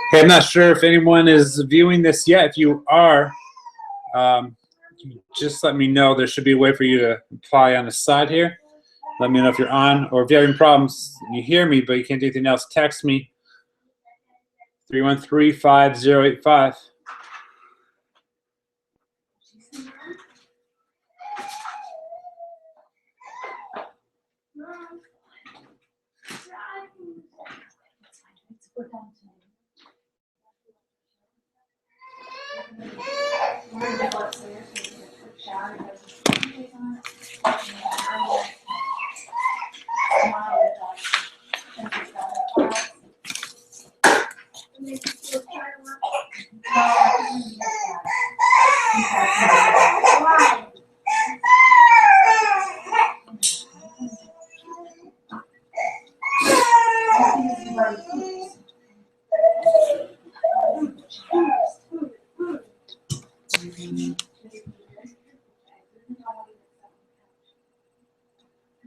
Okay, I'm not sure if anyone is viewing this yet. If you are, just let me know. There should be a way for you to apply on the side here. Let me know if you're on, or if you're having problems, you hear me, but you can't do anything else, text me, 313-5085.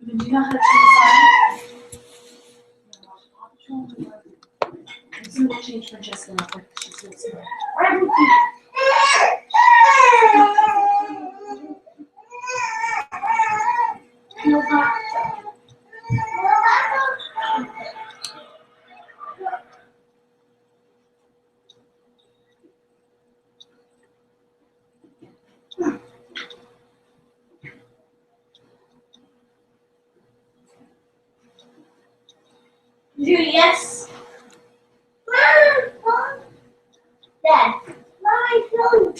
Do you know how to change the sign? We'll change Francesca real quick. She's really smart. Yes. Dad, my phone.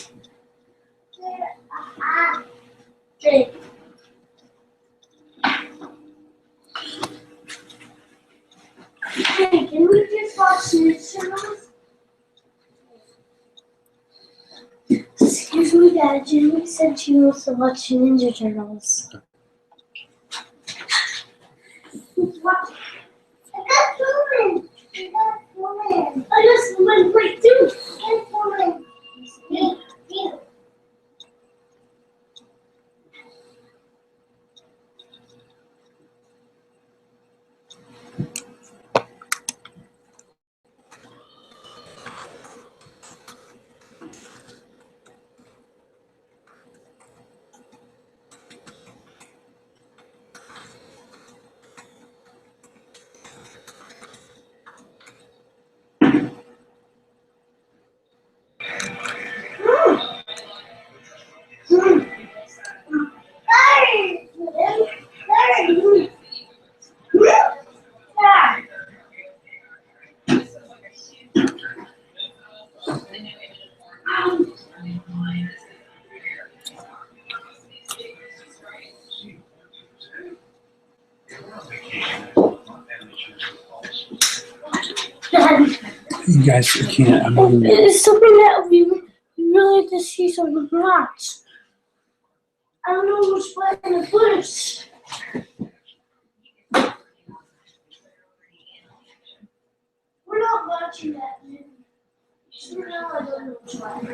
Drink. Hey, can we just watch news channels? Excuse me, Dad. Jimmy said she wants to watch Ninja Turtles. What? I got woman. I just went right too. I got woman. Me. You guys can't. I'm moving. It's something that we really have to see some of the blocks. I don't know which button to push. We're not watching that movie. So now I don't know which one.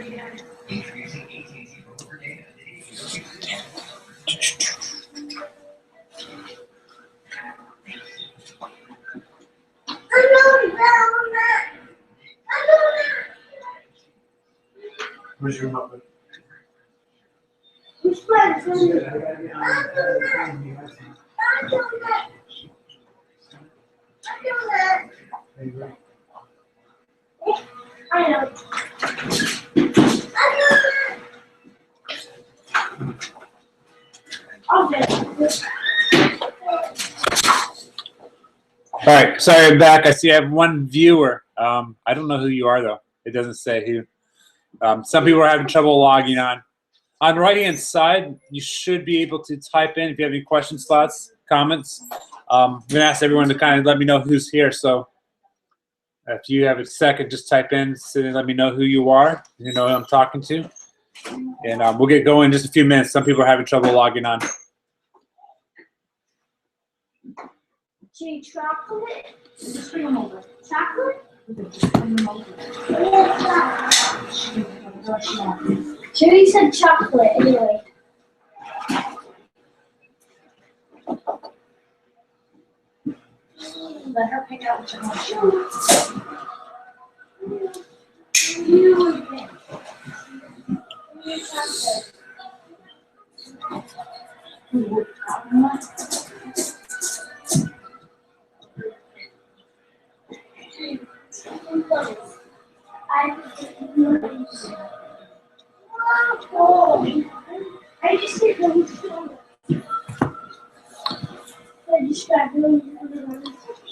Where's your mother? Which one? I know. All right, sorry, I'm back. I see I have one viewer. I don't know who you are, though. It doesn't say who. Some people are having trouble logging on. On the right-hand side, you should be able to type in if you have any questions, thoughts, comments. I'm going to ask everyone to kind of let me know who's here. So if you have a second, just type in and let me know who you are. You know who I'm talking to. And we'll get going in just a few minutes. Some people are having trouble logging on. Chocolate? Just bring them over. Chocolate? Just bring them over. Cherry said chocolate anyway. Let her pick out what you want. I just did really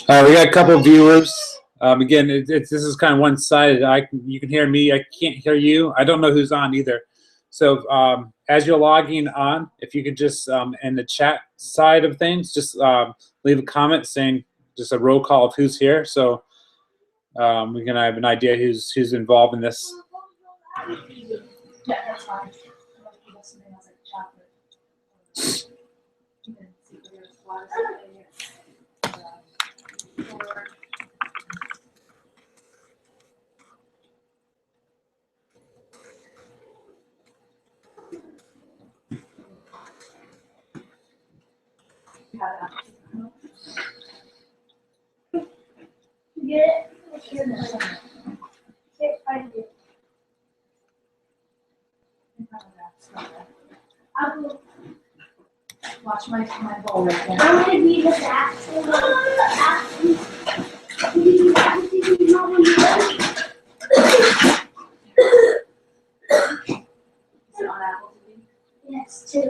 We got a couple of viewers. Again, this is kind of one-sided. You can hear me. I can't hear you. I don't know who's on either. So as you're logging on, if you could just in the chat side of things, just leave a comment saying just a roll call of who's here, so we can have an idea who's involved in this. Yeah, that's fine. Something else like chocolate. You can see if there's flowers or Get it? Can't find it. I will. watch my bowl right there. I'm gonna be the back. Is it on Apple TV? Yes, too.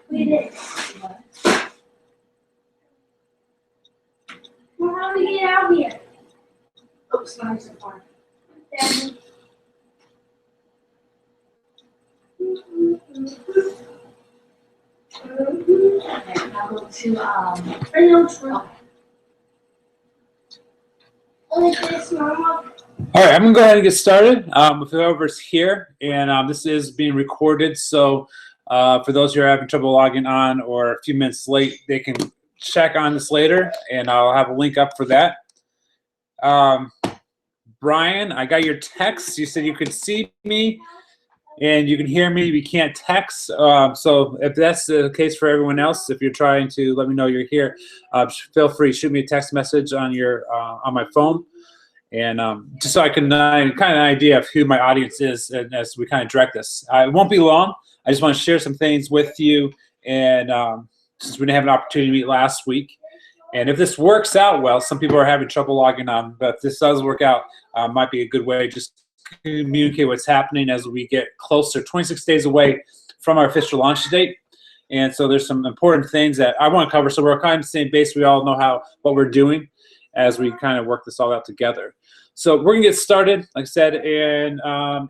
We did. Well, how do we get out here? Oops, sorry, so far. Then. Okay, now go to I know true. Like this, Mama. All right, I'm gonna go ahead and get started with whoever's here, and this is being recorded. So for those who are having trouble logging on or a few minutes late, they can check on this later, and I'll have a link up for that. Brian, I got your text. You said you could see me and you can hear me. You can't text. So if that's the case for everyone else, if you're trying to let me know you're here, feel free. Shoot me a text message on your on my phone. And just so I can kind of an idea of who my audience is, and as we kind of direct this, it won't be long. I just want to share some things with you, and since we didn't have an opportunity to meet last week, and if this works out well, some people are having trouble logging on, but if this does work out, might be a good way just to communicate what's happening as we get closer, 26 days away from our official launch date. And so there's some important things that I want to cover, so we're kind of the same base. We all know what we're doing as we kind of work this all out together. So we're gonna get started, like I said, and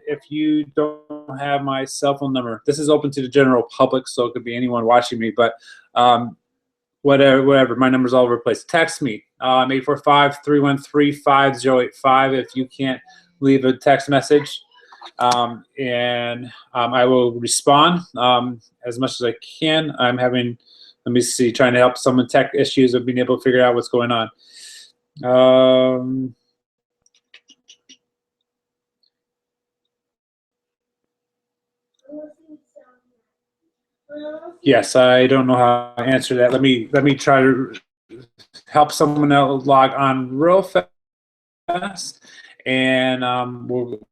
if you don't have my cell phone number, this is open to the general public, so it could be anyone watching me, but whatever, my number's all over the place. Text me, 845-313-5085 if you can't leave a text message, and I will respond as much as I can. I'm having, let me see, trying to help someone tech issues of being able to figure out what's going on. Yes, I don't know how to answer that. Let me try to help someone else log on real fast, and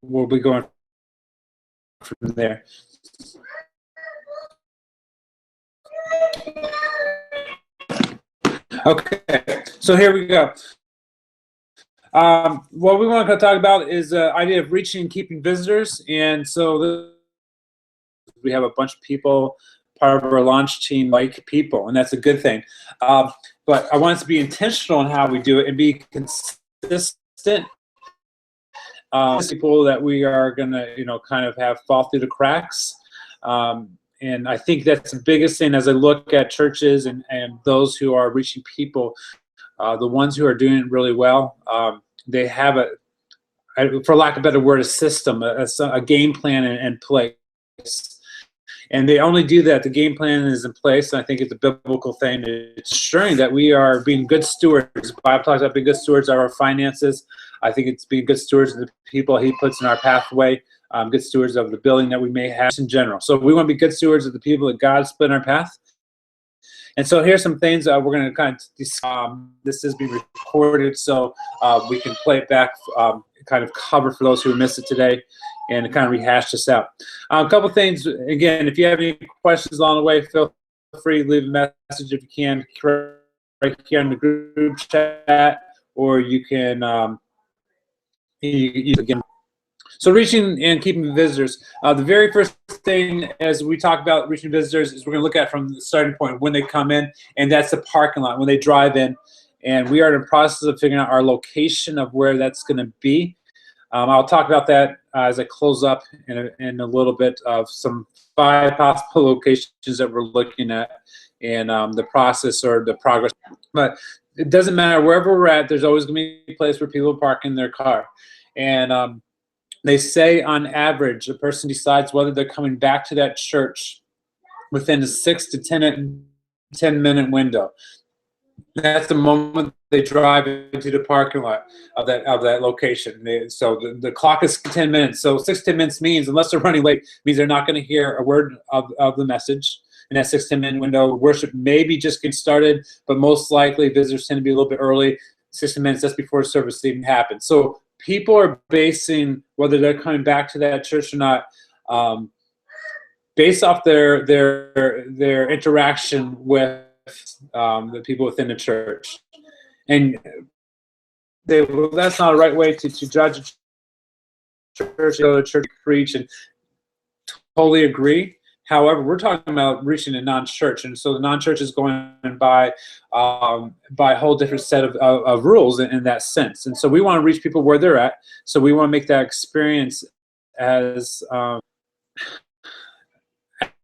we'll be going from there. Okay, so here we go. What we want to talk about is the idea of reaching and keeping visitors, and so we have a bunch of people part of our launch team like people, and that's a good thing. But I want us to be intentional in how we do it and be consistent. People that we are going to, kind of have fall through the cracks. And I think that's the biggest thing as I look at churches and those who are reaching people, the ones who are doing it really well, they have for lack of a better word, a system, a game plan in place. And they only do that. The game plan is in place, and I think it's a biblical thing. It's ensuring that we are being good stewards. The Bible talks about being good stewards of our finances. I think it's being good stewards of the people he puts in our pathway, good stewards of the building that we may have in general. So we want to be good stewards of the people that God's put in our path. And so here's some things we're going to kind of, this is being recorded so we can play it back, kind of cover for those who missed it today, and kind of rehash this out. A couple things, again, if you have any questions along the way, feel free to leave a message if you can, right here in the group chat, or you can, again. So reaching and keeping visitors. The very first thing as we talk about reaching visitors is we're going to look at from the starting point when they come in, and that's the parking lot, when they drive in. And we are in the process of figuring out our location of where that's going to be. I'll talk about that as I close up in a little bit of some 5 possible locations that we're looking at and the process or the progress. But it doesn't matter. Wherever we're at, there's always going to be a place where people park in their car. And they say on average, a person decides whether they're coming back to that church within a 6 to 10 minute window. That's the moment they drive into the parking lot of that location. So the clock is 10 minutes. So 6 to 10 minutes means, unless they're running late, means they're not going to hear a word of the message. In that 6 to 10 minute window, worship may be just getting started, but most likely visitors tend to be a little bit early, 6 to 10 minutes, that's before service even happens. So people are basing whether they're coming back to that church or not based off their interaction with the people within the church. And that's not a right way to judge a church, go to church, preach, and totally agree. However, we're talking about reaching a non-church, and so the non-church is going by a whole different set of rules in that sense. And so we want to reach people where they're at. So we want to make that experience as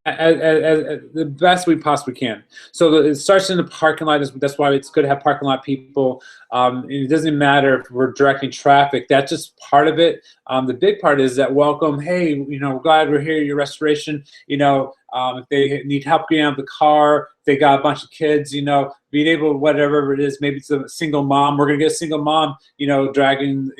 the best we possibly can. So it starts in the parking lot. That's why it's good to have parking lot people. It doesn't matter if we're directing traffic. That's just part of it. The big part is that welcome. Hey, glad we're here. Your restoration. If they need help getting out of the car, if they got a bunch of kids. Being able, whatever it is. Maybe it's a single mom. We're gonna get a single mom. Dragging.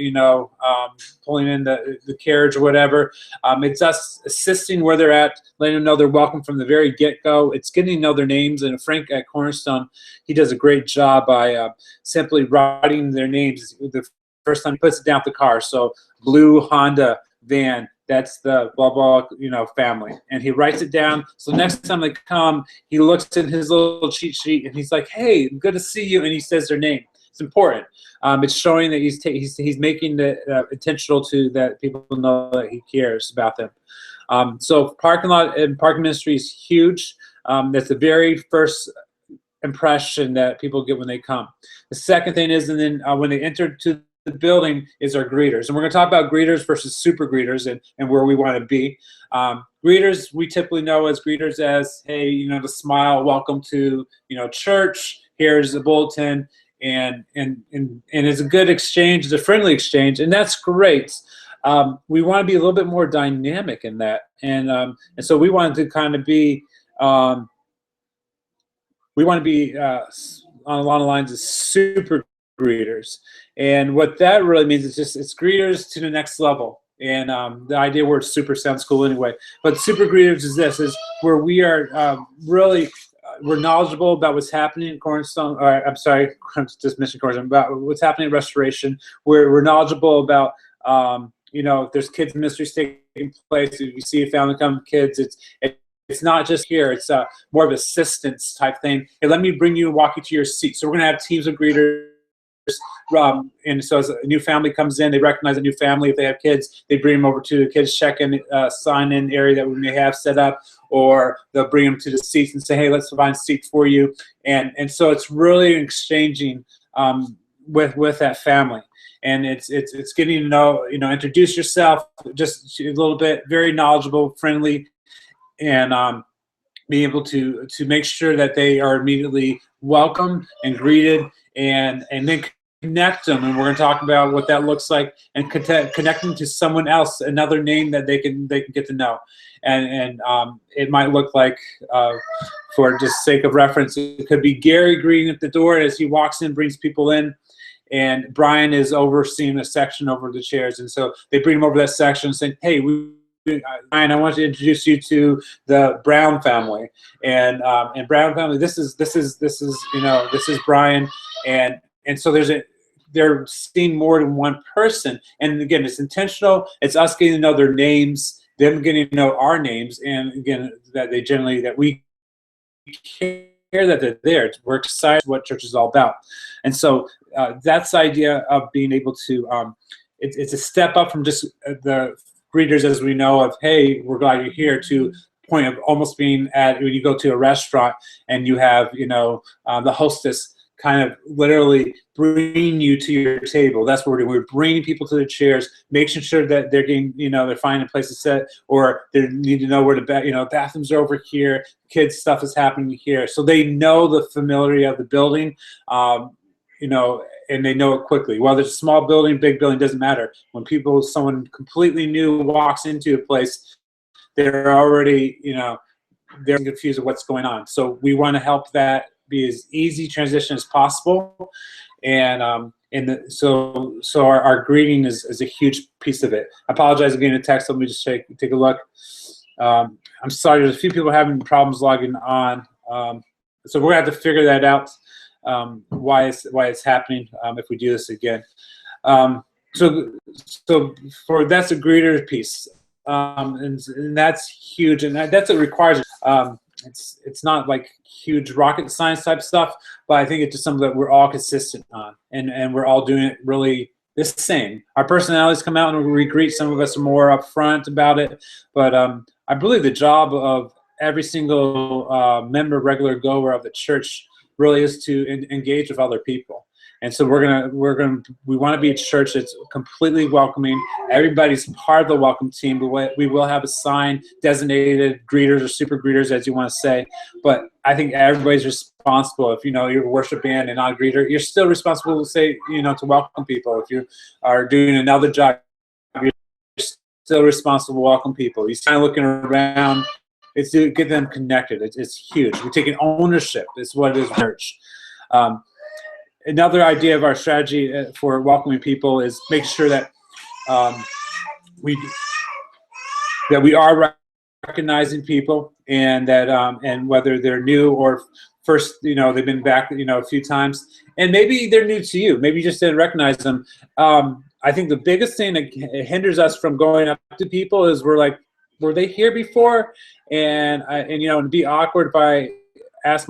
Pulling in the carriage or whatever. It's us assisting where they're at, letting them know they're welcome from the very get-go. It's getting to know their names. And Frank at Cornerstone, he does a great job by simply writing their names the first time he puts it down at the car. So blue Honda van, that's the blah blah family, and he writes it down. So next time they come, he looks in his little cheat sheet and he's like, "Hey, good to see you," and he says their name. It's important. It's showing that he's making the intentional to that people know that he cares about them. So parking lot and parking ministry is huge. That's the very first impression that people get when they come. The second thing is, and then when they enter to the building, is our greeters. And we're going to talk about greeters versus super greeters and where we want to be. Greeters, we typically know as greeters as, hey, the smile, welcome to, church, here's the bulletin, and it's a good exchange, it's a friendly exchange, and that's great. We want to be a little bit more dynamic in that. And so we wanted to kind of be, on along the lines of super greeters. And what that really means is it's greeters to the next level. And the idea word super sounds cool anyway. But super greeters is where we are really, we're knowledgeable about what's happening in Cornerstone, or I'm sorry, just mentioned Cornerstone, about what's happening in Restoration. We're knowledgeable about, if there's kids ministry taking place, if you see a family come with kids, it's not just here. It's more of assistance type thing. Hey, let me bring you and walk you to your seat. So we're going to have teams of greeters And so as a new family comes in, they recognize a new family. If they have kids, they bring them over to the kids check-in, sign-in area that we may have set up, or they'll bring them to the seats and say, hey, let's find a seat for you. And so it's really exchanging with that family. And it's getting to know, introduce yourself just a little bit, very knowledgeable, friendly, and be able to make sure that they are immediately welcomed and greeted, and then connect them. And we're going to talk about what that looks like, and connect them to someone else, another name that they can get to know. And it might look like, for just sake of reference, it could be Gary greeting at the door as he walks in, brings people in, and Brian is overseeing a section over the chairs. And so they bring him over that section and say, hey, Brian, I want to introduce you to the Brown family, and Brown family. This is Brian, and so they're seeing more than one person. And again, it's intentional. It's us getting to know their names, them getting to know our names, and again that we care that they're there. We're excited what church is all about, and so that's the idea of being able to. It's a step up from just the greeters as we know of, hey, we're glad you're here, to point of almost being at when you go to a restaurant and you have the hostess kind of literally bringing you to your table. That's what we're doing. We're bringing people to their chairs, making sure that they're getting, they're finding a place to sit, or they need to know where the bathrooms are over here, kids stuff is happening here, so they know the familiarity of the building. And they know it quickly. Whether it's a small building, big building, doesn't matter. When someone completely new walks into a place, they're already, they're confused of what's going on. So we want to help that be as easy transition as possible. And so our greeting is a huge piece of it. I apologize again, a text. Let me just take a look. I'm sorry, there's a few people having problems logging on. So we're gonna have to figure that out. Why it's happening if we do this again. So that's a greeter piece, and that's huge, and that's what requires. It's not like huge rocket science type stuff, but I think it's just something that we're all consistent on, and we're all doing it really the same. Our personalities come out and we greet. Some of us are more upfront about it, but I believe the job of every single member, regular goer of the church, really is to engage with other people. And so we want to be a church that's completely welcoming. Everybody's part of the welcome team. We will have assigned designated greeters or super greeters, as you want to say. But I think everybody's responsible. If you're a worship band and not a greeter, you're still responsible to say, to welcome people. If you are doing another job, you're still responsible to welcome people. You're kind of looking around. It's to get them connected. It's huge. We're taking ownership. It's what it is, church. Another idea of our strategy for welcoming people is making sure that we are recognizing people, and that and whether they're new or first, they've been back, a few times, and maybe they're new to you. Maybe you just didn't recognize them. I think the biggest thing that hinders us from going up to people is we're like, were they here before? And to be awkward if I ask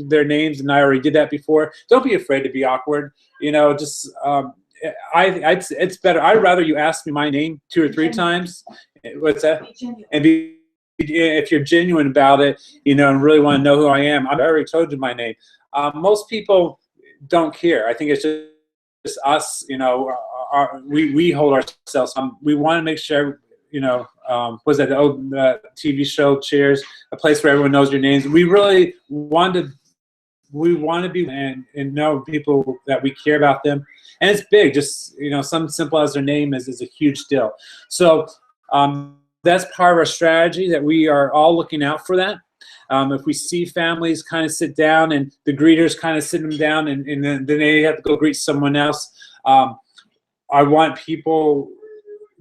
their names and I already did that before. Don't be afraid to be awkward. It's better. I'd rather you ask me my name 2 or 3 times. What's that? And if you're genuine about it, and really want to know who I am. I've already told you my name. Most people don't care. I think it's just us. We hold ourselves. We want to make sure. Was that the TV show Cheers, a place where everyone knows your names? We really want to be and know people that we care about them, and it's big. Just something simple as their name is a huge deal. So that's part of our strategy, that we are all looking out for that. If we see families kind of sit down and the greeters kind of sit them down, and then they have to go greet someone else, I want people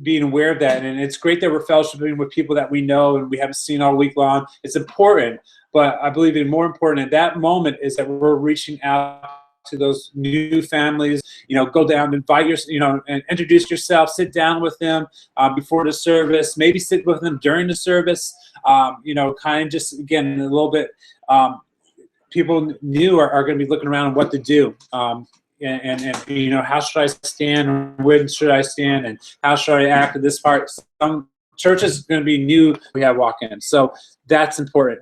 being aware of that. And it's great that we're fellowshipping with people that we know and we haven't seen all week long. It's important, but I believe even more important at that moment is that we're reaching out to those new families. Go down, invite and introduce yourself, sit down with them before the service, maybe sit with them during the service. Kind of just, again, a little bit, people new are going to be looking around on what to do. you know, how should I stand, or when should I stand, and how should I act in this part. Some churches are going to be new. We have walk-in, so that's important.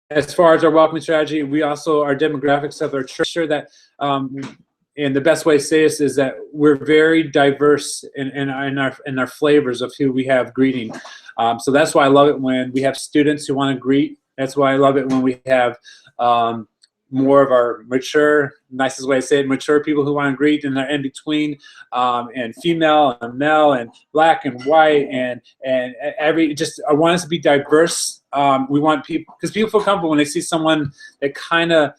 As far as our welcoming strategy, we also, our demographics of our church, sure that, and the best way to say this is that we're very diverse in our flavors of who we have greeting. So that's why I love it when we have students who want to greet. That's why I love it when we have more of our mature, nicest way to say it, mature people who want to greet, and they're in between, and female and male and black and white and every, just, I want us to be diverse. We want people, because people feel comfortable when they see someone that kind of,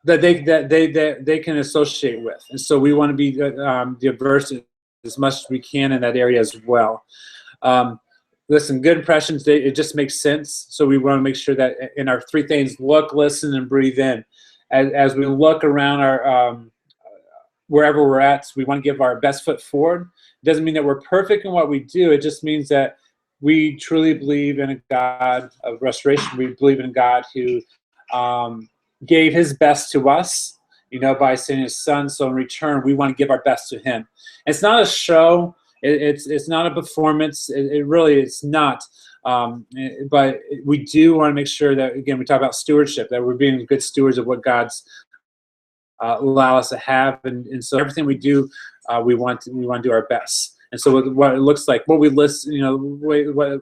that they can associate with, and so we want to be diverse as much as we can in that area as well. Listen, good impressions, it just makes sense. So we want to make sure that in our three things, look, listen, and breathe in. As we look around our wherever we're at, we want to give our best foot forward. It doesn't mean that we're perfect in what we do. It just means that we truly believe in a God of restoration. We believe in a God who gave his best to us, you know, by sending his son. So in return, we want to give our best to him. It's not a show. It's not a performance. It really, it's not. But we do want to make sure that, again, we talk about stewardship, that we're being good stewards of what God's allow us to have, and so everything we do, we want to do our best. And so what it looks like, what we listen, you know,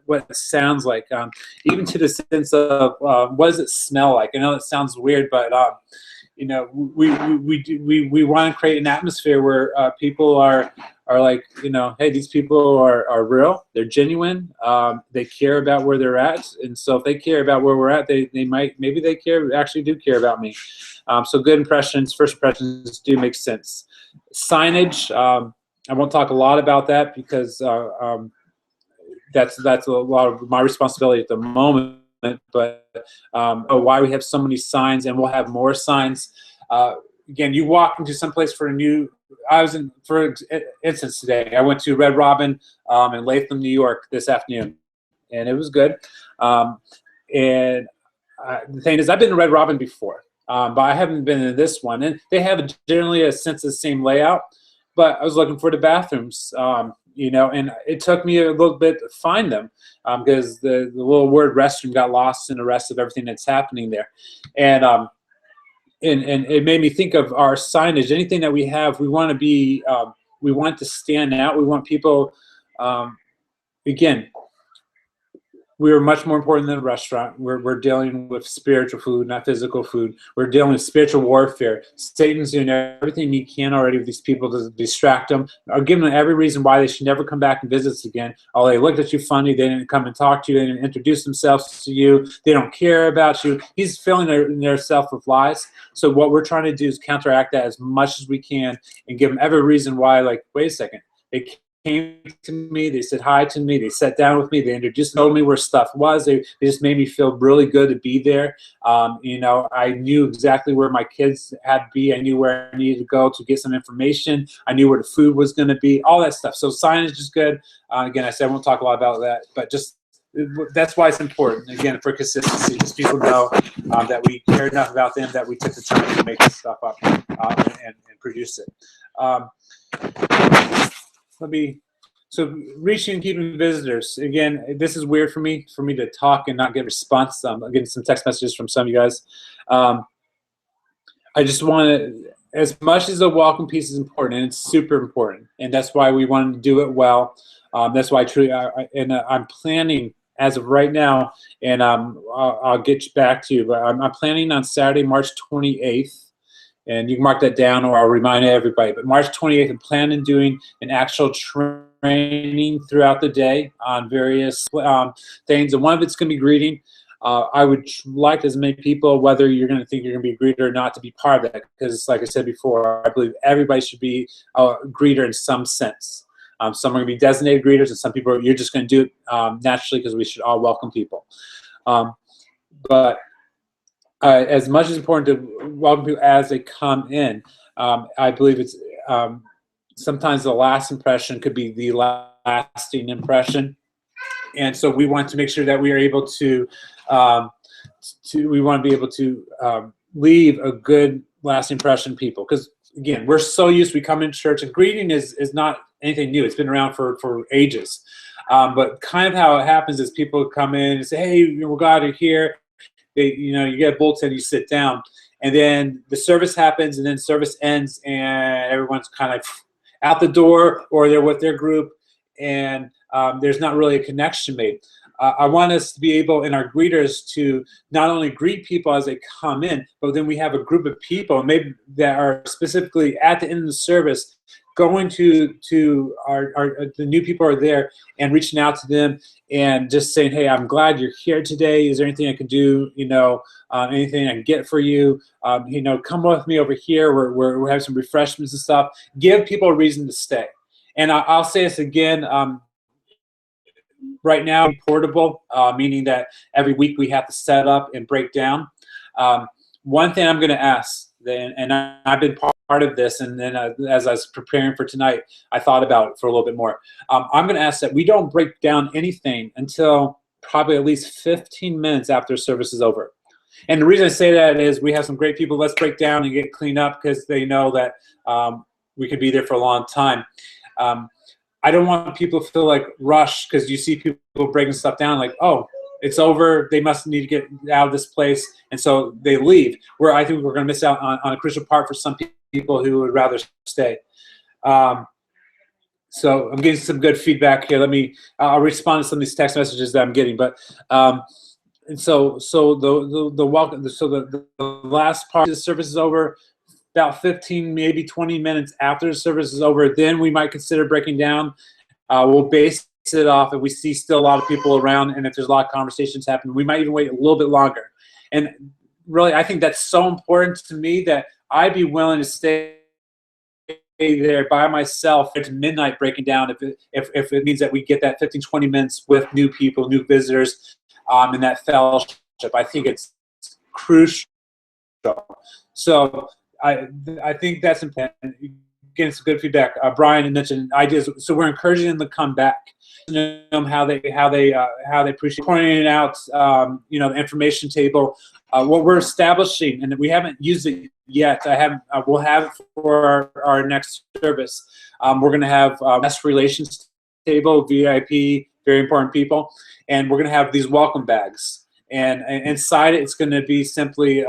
what it sounds like, even to the sense of what does it smell like? I know it sounds weird, but you know, we want to create an atmosphere where people are like, you know, hey, these people are real, they're genuine, they care about where they're at, and so if they care about where we're at, maybe they actually do care about me. So good impressions, first impressions do make sense. Signage, I won't talk a lot about that because that's a lot of my responsibility at the moment. But why we have so many signs, and we'll have more signs. Again, you walk into some place for a new. I was in, for instance, today. I went to Red Robin in Latham, New York, this afternoon, and it was good. And the thing is, I've been to Red Robin before, but I haven't been in this one. And they have generally a sense of the same layout. But I was looking for the bathrooms, you know, and it took me a little bit to find them because the little word restroom got lost in the rest of everything that's happening there. And it made me think of our signage. Anything that we have, we want to be, we want to stand out. We want people, again, we are much more important than a restaurant. We're dealing with spiritual food, not physical food. We're dealing with spiritual warfare. Satan's doing everything he can already with these people to distract them, or give them every reason why they should never come back and visit us again. Oh, they looked at you funny. They didn't come and talk to you. They didn't introduce themselves to you. They don't care about you. He's filling their self with lies. So what we're trying to do is counteract that as much as we can and give them every reason why, like, wait a second, they came to me, they said hi to me, they sat down with me, they introduced, told me where stuff was, they just made me feel really good to be there. You know, I knew exactly where my kids had to be, I knew where I needed to go to get some information, I knew where the food was going to be, all that stuff. So signage is good. Again, I said I won't talk a lot about that, but just that's why it's important, again, for consistency, because people know that we care enough about them that we took the time to make this stuff up and produce it. So reaching and keeping visitors. Again, this is weird for me to talk and not get a response. I'm getting some text messages from some of you guys. I just want to, as much as the welcome piece is important, and it's super important, and that's why we want to do it well. That's why I'm planning as of right now, and I'll get back to you, but I'm planning on Saturday, March 28th. And you can mark that down, or I'll remind everybody. But March 28th, I'm planning on doing an actual training throughout the day on various things. And one of it's going to be greeting. I would like as many people, whether you're going to think you're going to be a greeter or not, to be part of that. Because like I said before, I believe everybody should be a greeter in some sense. Some are going to be designated greeters, and some people, you're just going to do it naturally because we should all welcome people. But as much as important to welcome people as they come in, I believe it's sometimes the last impression could be the lasting impression, and so we want to make sure that we are able to we want to be able to leave a good lasting impression on people. Because again, we're so used, we come into church, and greeting is not anything new. It's been around for ages. But kind of how it happens is people come in and say, hey, we're glad you're here. You get a bulletin, you sit down, and then the service happens, and then service ends, and everyone's kind of out the door, or they're with their group, and there's not really a connection made. I want us to be able, in our greeters, to not only greet people as they come in, but then we have a group of people maybe that are specifically at the end of the service going to the new people who are there and reaching out to them and just saying, hey, I'm glad you're here today. Is there anything I can do? Anything I can get for you? Come with me over here. We're having some refreshments and stuff. Give people a reason to stay. And I'll say this again. Right now, portable, meaning that every week we have to set up and break down. One thing I'm going to ask, and I've been part of this, and then as I was preparing for tonight, I thought about it for a little bit more. I'm going to ask that we don't break down anything until probably at least 15 minutes after service is over. And the reason I say that is we have some great people. Let's break down and get cleaned up because they know that we could be there for a long time. I don't want people to feel like rushed because you see people breaking stuff down like, oh, it's over. They must need to get out of this place. And so they leave. Where I think we're going to miss out on a crucial part for some people who would rather stay. So I'm getting some good feedback here. I'll respond to some of these text messages that I'm getting. But and so the welcome. So the last part of the service is over. About 15, maybe 20 minutes after the service is over, then we might consider breaking down. We'll base it off if we see still a lot of people around, and if there's a lot of conversations happening, we might even wait a little bit longer. And really, I think that's so important to me that I'd be willing to stay there by myself at midnight breaking down if it means that we get that 15, 20 minutes with new people, new visitors, and that fellowship. I think it's crucial. So I think that's important. Getting some good feedback. Brian mentioned ideas, so we're encouraging them to come back. Them how they appreciate pointing out. The information table. What we're establishing, and we haven't used it yet. We'll have it for our next service. We're going to have guest relations table, VIP, very important people, and we're going to have these welcome bags. And inside it, it's going to be simply.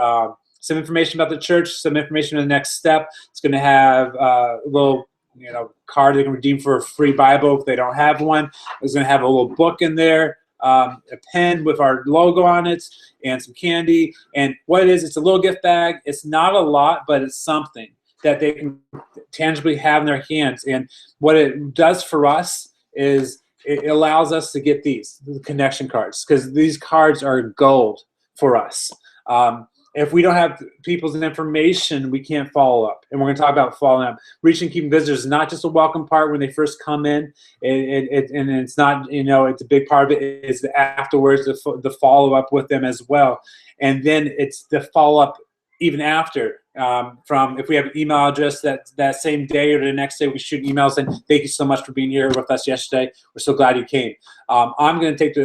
Some information about the church, some information on the next step. It's going to have a little, card they can redeem for a free Bible if they don't have one. It's going to have a little book in there, a pen with our logo on it, and some candy. And what it is, it's a little gift bag. It's not a lot, but it's something that they can tangibly have in their hands. And what it does for us is it allows us to get the connection cards, because these cards are gold for us. If we don't have people's information, we can't follow up. And we're going to talk about following up. Reaching and keeping visitors is not just a welcome part when they first come in. And it's not, it's a big part of it is the afterwards, the follow-up with them as well. And then it's the follow-up even after. From if we have an email address that same day or the next day, we shoot emails saying, thank you so much for being here with us yesterday. We're so glad you came. I'm going to take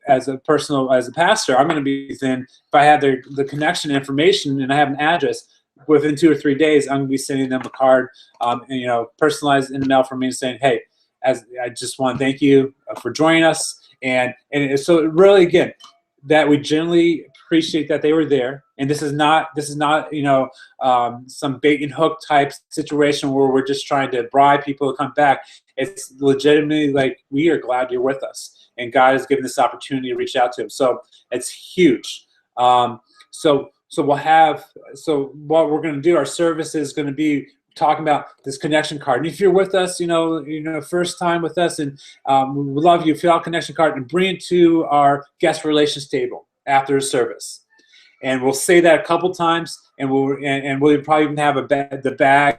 as a pastor, I'm going to be then, if I have the connection information and I have an address, within 2 or 3 days, I'm going to be sending them a card, personalized in the mail from me and saying, hey, as I just want to thank you for joining us. And so really, again, that we generally appreciate that they were there. And this is not some bait and hook type situation where we're just trying to bribe people to come back. It's legitimately like, we are glad you're with us. And God has given this opportunity to reach out to him. So it's huge. So what we're going to do, our service is going to be talking about this connection card. And if you're with us, first time with us, and we would love you, fill out a connection card and bring it to our guest relations table after the service. And we'll say that a couple times, and we'll probably even have the bag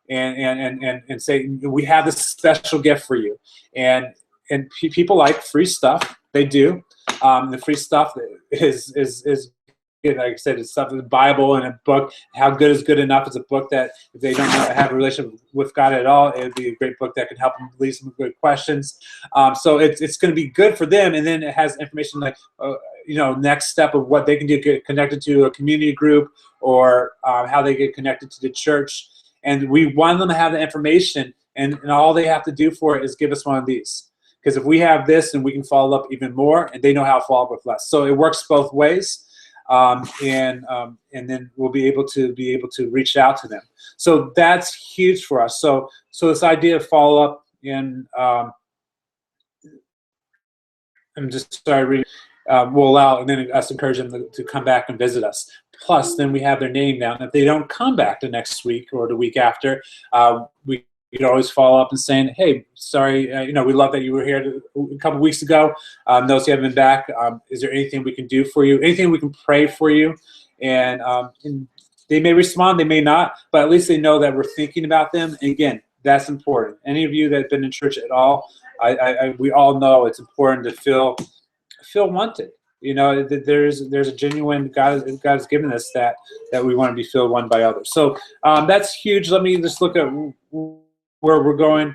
and say, we have this special gift for you. And people like free stuff. They do. The free stuff is good. Like I said, it's stuff in the Bible and a book. How Good is Good Enough is a book that if they don't have a relationship with God at all, it would be a great book that can help them leave some good questions. So it's going to be good for them. And then it has information like, next step of what they can do, get connected to a community group, or how they get connected to the church. And we want them to have the information, and all they have to do for it is give us one of these. Because if we have this, then we can follow up even more, and they know how to follow up with less. So it works both ways, and then we'll be able to reach out to them. So that's huge for us. So this idea of follow up, and I'm just sorry, will allow, and then us encourage them to come back and visit us. Plus, then we have their name now. And if they don't come back the next week or the week after, we could always follow up and saying, hey, sorry, we love that you were here a couple weeks ago. Notice you haven't been back. Is there anything we can do for you? Anything we can pray for you? And they may respond, they may not, but at least they know that we're thinking about them. And again, that's important. Any of you that have been in church at all, we all know it's important to feel wanted. There's a genuine God has given us that we want to be filled one by others. So that's huge. Let me just look at where we're going.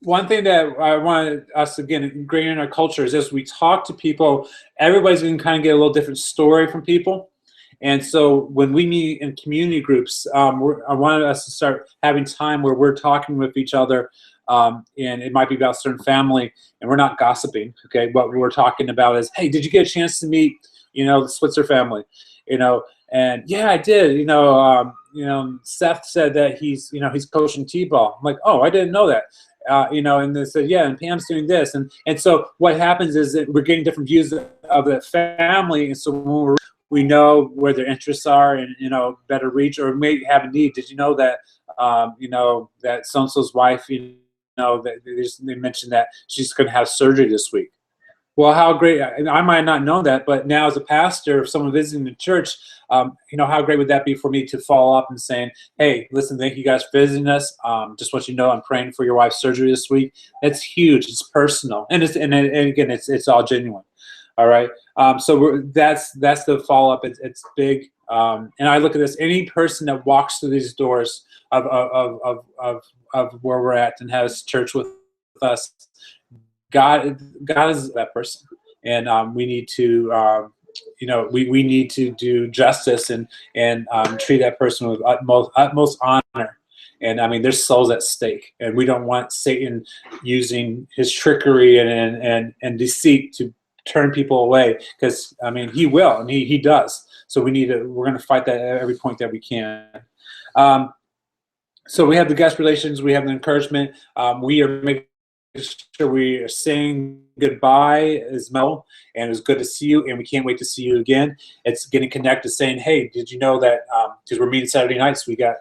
One thing that I want us, again, ingrained in our culture is as we talk to people, everybody's going to kind of get a little different story from people. And so when we meet in community groups, I wanted us to start having time where we're talking with each other, and it might be about a certain family, and we're not gossiping, okay? What we're talking about is, hey, did you get a chance to meet, the Switzer family? And yeah, I did. Seth said that he's coaching T-ball. I'm like, oh, I didn't know that. And they said, yeah, and Pam's doing this. And so what happens is that we're getting different views of the family. And so when we know where their interests are and, better reach, or may have a need. Did you know that, that so-and-so's wife, they mentioned that she's going to have surgery this week. Well, how great. I might not know that, but now as a pastor, if someone visiting the church, how great would that be for me to follow up and saying, hey, listen, thank you guys for visiting us. Just want you to know I'm praying for your wife's surgery this week. It's huge. It's personal. And again, it's all genuine. All right. So that's the follow up. It's big. And I look at this, any person that walks through these doors of where we're at and has church with us, God is that person, and we need to, we need to do justice and treat that person with utmost honor. And I mean, there's souls at stake, and we don't want Satan using his trickery and deceit to turn people away, because I mean, he will, and he does. So we're going to fight that at every point that we can. So we have the guest relations, we have the encouragement. We are making sure we are saying goodbye as well, and it was good to see you, and we can't wait to see you again. It's getting connected, saying, hey, did you know that, because we're meeting Saturday nights, we got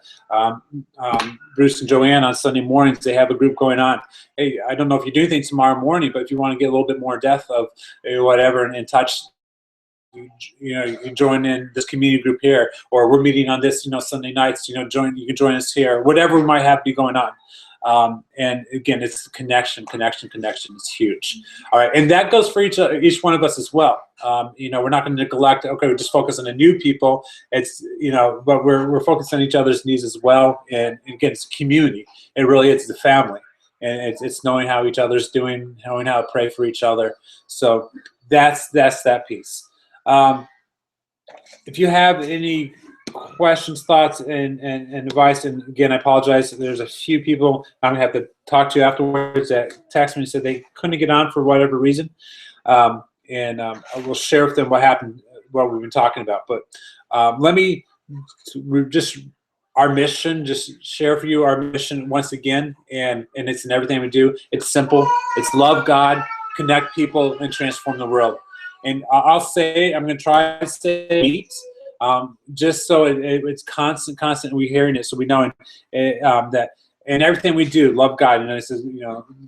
Bruce and Joanne on Sunday mornings. They have a group going on. Hey, I don't know if you do anything tomorrow morning, but if you want to get a little bit more depth of whatever and touch, you can join in this community group here, or we're meeting on this, Sunday nights, you can join us here, whatever we might have to be going on. And again, it's connection. It's huge. All right, and that goes for each one of us as well. We're not going to neglect. Okay, we just focus on the new people. It's but we're focused on each other's needs as well. And again, it's community. It really is the family, and it's knowing how each other's doing, knowing how to pray for each other. So that's that piece. If you have any questions, thoughts, and advice, and again, I apologize. There's a few people I'm gonna have to talk to afterwards that texted me and said they couldn't get on for whatever reason, and I will share with them what happened, what we've been talking about. But let me just our mission, just share for you our mission once again, and it's in everything we do. It's simple. It's love God, connect people, and transform the world. And I'm going to try to say meet, just so it's constant, and we're hearing it, so we know that in everything we do, love God. And then it says,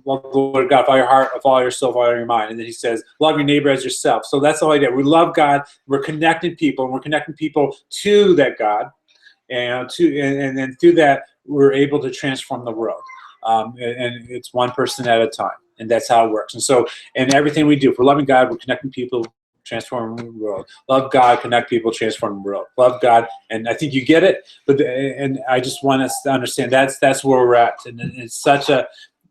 love the Lord God with all your heart, with all your soul, with all your mind. And then he says, love your neighbor as yourself. So that's all I did. We love God. We're connecting people, and we're connecting people to that God, and then through that, we're able to transform the world. And it's one person at a time. And that's how it works. And so in everything we do, if we're loving God, we're connecting people, transforming the world. Love God, connect people, transform the world. Love God, and I think you get it. And I just want us to understand that's where we're at. And it's such a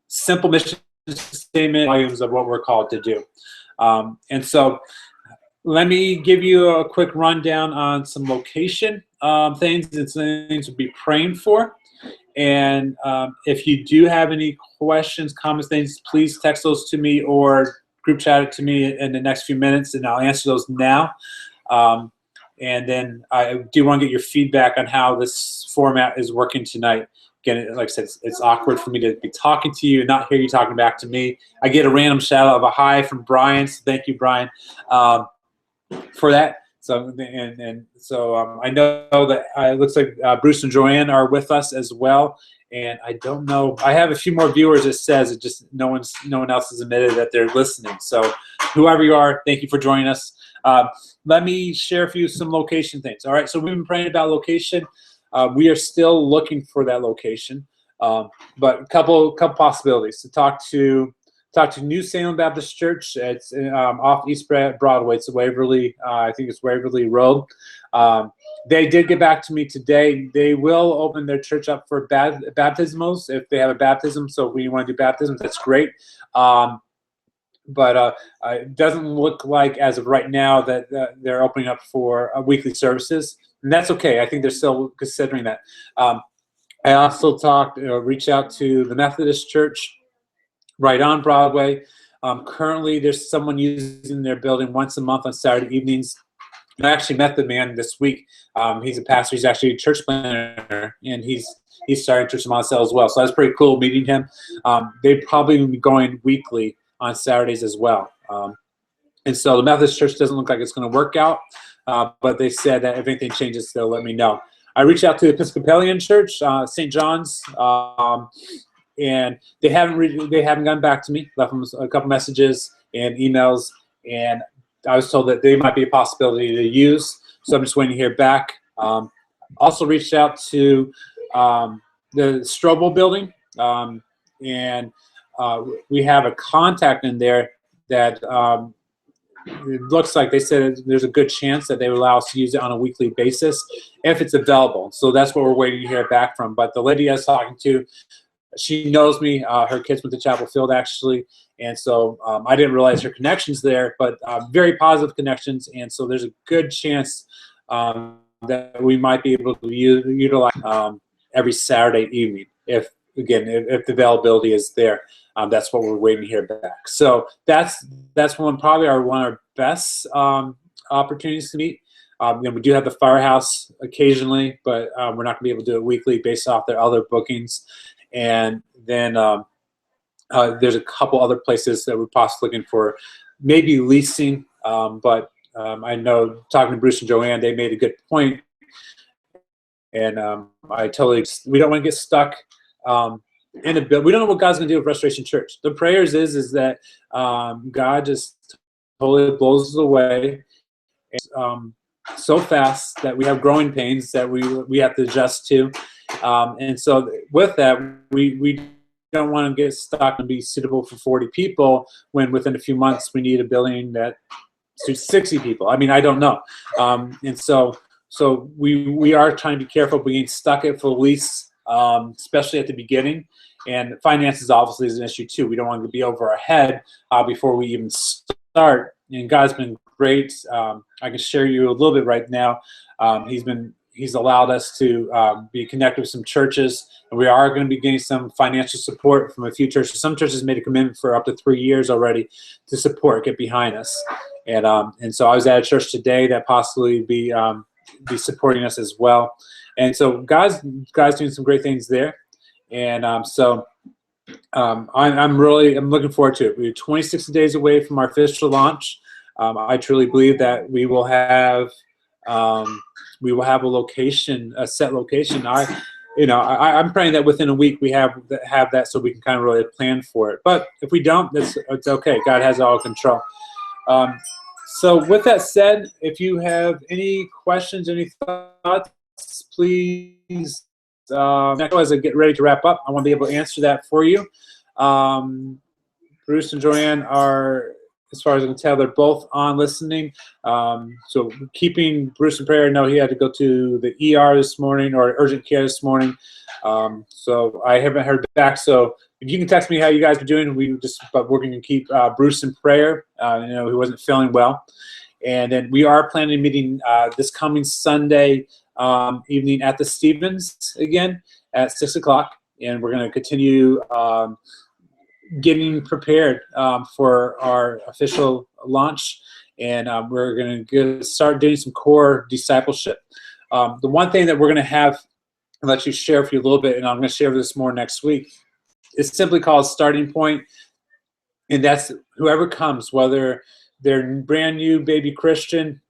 simple mission statement, volumes of what we're called to do. And so let me give you a quick rundown on some location things and some things to be praying for. And if you do have any questions, comments, things, please text those to me or group chat it to me in the next few minutes, and I'll answer those now. And then I do want to get your feedback on how this format is working tonight. Again, like I said, it's awkward for me to be talking to you and not hear you talking back to me. I get a random shout out of a hi from Brian, so thank you, Brian, for that. So so I know that it looks like Bruce and Joanne are with us as well. And I don't know. I have a few more viewers. It says it just no one else has admitted that they're listening. So whoever you are, thank you for joining us. Let me share some location things. All right. So we've been praying about location. We are still looking for that location, but a couple possibilities to talk to New Salem Baptist Church. It's off East Broadway. It's Waverly. I think it's Waverly Road. They did get back to me today. They will open their church up for baptismals if they have a baptism. So if we want to do baptisms, that's great. But it doesn't look like, as of right now, that they're opening up for weekly services. And that's okay. I think they're still considering that. I also reached out to the Methodist Church right on Broadway. Currently, there's someone using their building once a month on Saturday evenings. I actually met the man this week. He's a pastor. He's actually a church planner, and he's starting Church in Monticello as well. So that's pretty cool meeting him. They probably will be going weekly on Saturdays as well. And so the Methodist Church doesn't look like it's going to work out, but they said that if anything changes, they'll let me know. I reached out to the Episcopalian Church, St. John's, and they haven't gotten back to me. Left them a couple messages and emails, and I was told that they might be a possibility to use. So I'm just waiting to hear back. Also reached out to the Strobel building, and we have a contact in there that it looks like they said there's a good chance that they would allow us to use it on a weekly basis if it's available. So that's what we're waiting to hear back from. But the lady I was talking to, she knows me. Her kids went to Chapel Field, actually. And so I didn't realize her connections there, but very positive connections. And so there's a good chance that we might be able to utilize every Saturday evening if the availability is there. That's what we're waiting to hear back. So that's one of our best opportunities to meet. We do have the Firehouse occasionally, but we're not going to be able to do it weekly based off their other bookings. And then there's a couple other places that we're possibly looking for, maybe leasing. But I know, talking to Bruce and Joanne, they made a good point. And we don't want to get stuck in a building. We don't know what God's going to do with Restoration Church. The prayers is that God just totally blows us away so fast that we have growing pains that we have to adjust to. And so with that, we don't want to get stuck and be suitable for 40 people when within a few months we need a building that suits 60 people. I mean, I don't know. And so we are trying to be careful of being stuck at full lease, especially at the beginning. And finances obviously is an issue too. We don't want to be over our head before we even start. And God's been great. I can share you a little bit right now. He's allowed us to be connected with some churches, and we are going to be getting some financial support from a few churches. Some churches made a commitment for up to 3 years already to get behind us. And so I was at a church today that possibly be supporting us as well. And so God's doing some great things there. And I'm looking forward to it. We're 26 days away from our official launch. I truly believe that we will have a location, a set location. I'm praying that within a week we have that, so we can kind of really plan for it. But if we don't, it's okay. God has all control. So with that said, if you have any questions, any thoughts, please. As I get ready to wrap up, I want to be able to answer that for you. Bruce and Joanne are, as far as I can tell, they're both on listening. So keeping Bruce in prayer. I know he had to go to the ER this morning, or urgent care this morning. So I haven't heard back. So if you can text me how you guys are doing, but we're going to keep Bruce in prayer. He wasn't feeling well. And then we are planning a meeting this coming Sunday evening at the Stevens again at 6 o'clock. And we're going to continue getting prepared for our official launch. And we're going to start doing some core discipleship. The one thing that we're going to have, I'll let you share with you a little bit, and I'm going to share this more next week, it's simply called Starting Point. And that's whoever comes, whether they're brand new baby Christian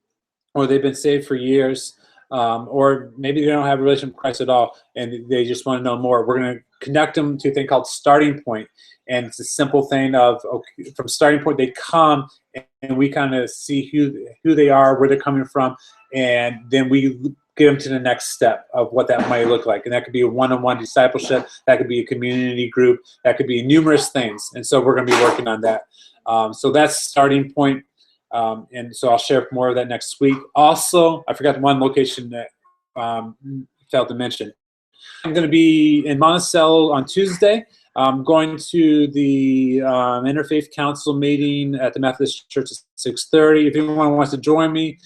or they've been saved for years, or maybe they don't have a relationship with Christ at all and they just want to know more. We're going to connect them to a thing called Starting Point. And it's a simple thing of, okay, from Starting Point, they come and we kind of see who they are, where they're coming from, and then we get them to the next step of what that might look like. And that could be a one-on-one discipleship, that could be a community group, that could be numerous things. And so we're going to be working on that. So that's Starting Point. And so I'll share more of that next week. Also, I forgot one location that failed to mention. I'm going to be in Monticello on Tuesday. I'm going to the Interfaith Council meeting at the Methodist Church at 6:30. If anyone wants to join me,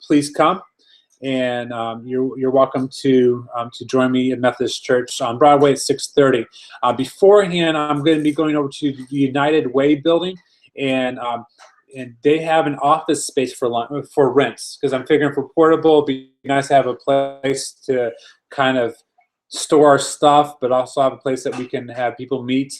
please come. And you're welcome to join me at Methodist Church on Broadway at 6:30. Beforehand, I'm going to be going over to the United Way building, and they have an office space for rents, because I'm figuring for portable, it'd be nice to have a place to kind of store our stuff, but also have a place that we can have people meet.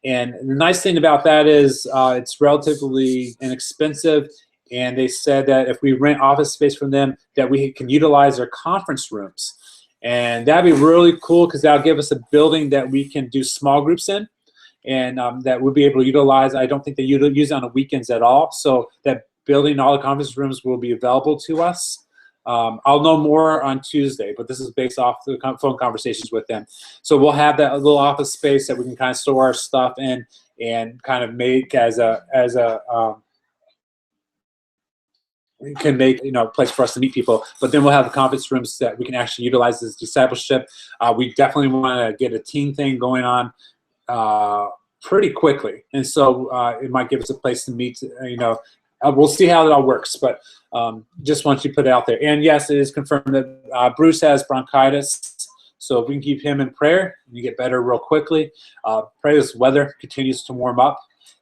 And the nice thing about that is it's relatively inexpensive. And they said that if we rent office space from them, that we can utilize their conference rooms. And that'd be really cool, because that'll give us a building that we can do small groups in, and that we'll be able to utilize. I don't think they use it on the weekends at all. So that building, all the conference rooms will be available to us. I'll know more on Tuesday, but this is based off the phone conversations with them. So we'll have that little office space that we can kind of store our stuff in and kind of make we can make a place for us to meet people. But then we'll have the conference rooms that we can actually utilize as discipleship. We definitely want to get a teen thing going on pretty quickly, and so it might give us a place to meet. We'll see how it all works, but just want you to put it out there. And yes, it is confirmed that Bruce has bronchitis, so if we can keep him in prayer and you get better real quickly. Pray this weather continues to warm up,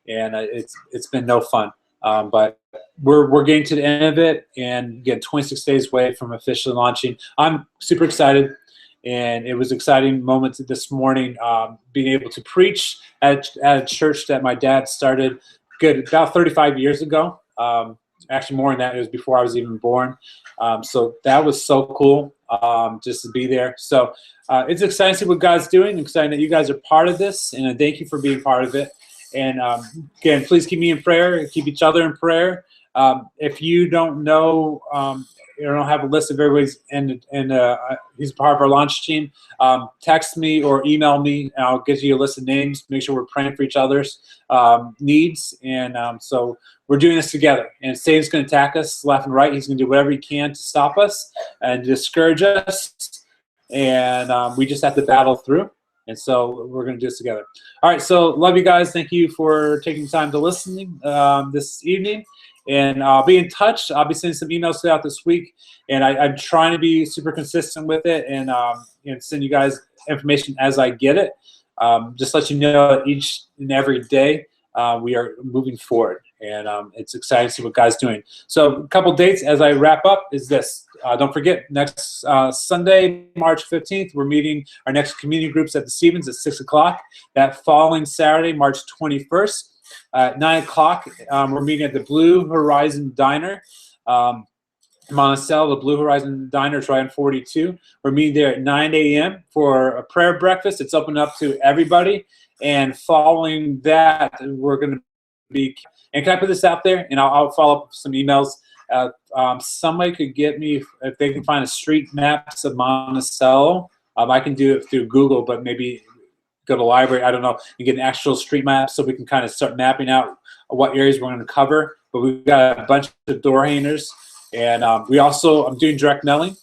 and it's been no fun, but we're getting to the end of it, and again, 26 days away from officially launching. I'm super excited. And it was an exciting moment this morning, being able to preach at a church that my dad started about 35 years ago. Actually, more than that, it was before I was even born. So that was so cool, just to be there. So it's exciting to see what God's doing. Exciting that you guys are part of this, and I thank you for being part of it. And again, please keep me in prayer, keep each other in prayer. If you don't know, you don't have a list of everybody's, and he's part of our launch team, text me or email me, and I'll get you a list of names. Make sure we're praying for each other's needs. And so we're doing this together. And Satan's going to attack us left and right. He's going to do whatever he can to stop us and discourage us. And we just have to battle through. And so we're going to do this together. All right, so love you guys. Thank you for taking time to listen this evening. And I'll be in touch. I'll be sending some emails throughout this week, and I'm trying to be super consistent with it, and send you guys information as I get it. Just let you know that each and every day we are moving forward, and it's exciting to see what God's doing. So a couple dates as I wrap up is this. Don't forget, next Sunday, March 15th, we're meeting our next community groups at the Stevens at 6 o'clock. That following Saturday, March 21st, at 9 o'clock, we're meeting at the Blue Horizon Diner. Monticello, the Blue Horizon Diner is right on 42. We're meeting there at 9 a.m. for a prayer breakfast. It's open up to everybody. And following that, we're going to be, and can I put this out there? And I'll follow up with some emails. Somebody could get me, if they can find a street maps of Monticello. I can do it through Google, but maybe go to the library, I don't know, and get an actual street map so we can kind of start mapping out what areas we're going to cover. But we've got a bunch of door hangers. And I'm doing direct mailing.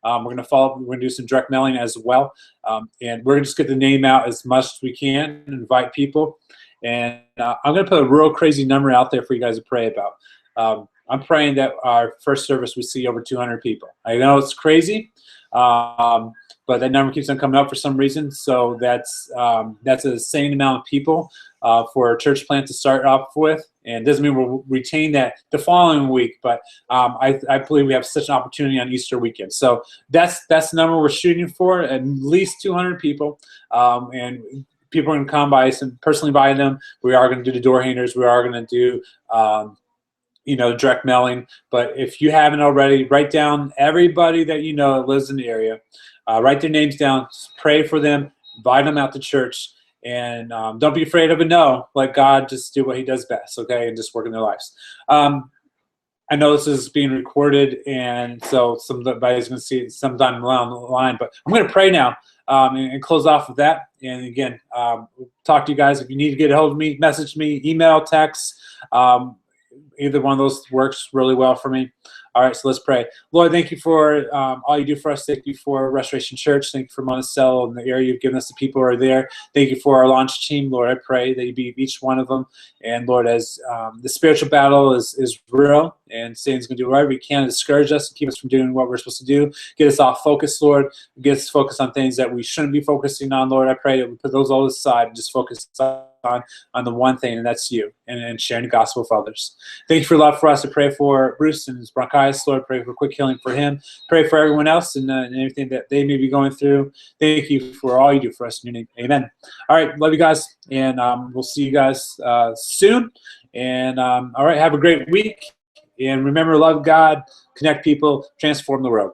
We're going to follow up. We're going to do some direct mailing as well. And we're going to just get the name out as much as we can and invite people. And I'm going to put a real crazy number out there for you guys to pray about. I'm praying that our first service we see over 200 people. I know it's crazy, but that number keeps on coming up for some reason. So that's an insane amount of people for a church plant to start off with. And doesn't mean we'll retain that the following week, but I believe we have such an opportunity on Easter weekend. So that's the number we're shooting for, at least 200 people. And people are going to come by and personally buy them. We are going to do the door hangers. We are going to do direct mailing. But if you haven't already, write down everybody that you know that lives in the area. Write their names down. Pray for them. Invite them out to church. And don't be afraid of a no. Let God just do what he does best, okay, and just work in their lives. I know this is being recorded, and so somebody's going to see it sometime along the line. But I'm going to pray now and close off with that. And again, talk to you guys. If you need to get a hold of me, message me, email, text. Either one of those works really well for me. All right, so let's pray. Lord, thank you for all you do for us. Thank you for Restoration Church. Thank you for Monticello and the area you've given us, the people who are there. Thank you for our launch team. Lord, I pray that you be each one of them. And Lord, as the spiritual battle is real and Satan's going to do whatever he can to discourage us and keep us from doing what we're supposed to do, get us off focus, Lord. Get us focused on things that we shouldn't be focusing on, Lord. I pray that we put those all aside and just focus on the one thing, and that's you, and sharing the gospel with others. Thank you for love for us. I pray for Bruce and his bronchitis, Lord. Pray for quick healing for him. Pray for everyone else and everything that they may be going through. Thank you for all you do for us in your name. Amen. All right, love you guys, and we'll see you guys soon. And all right, have a great week. And remember, love God, connect people, transform the world.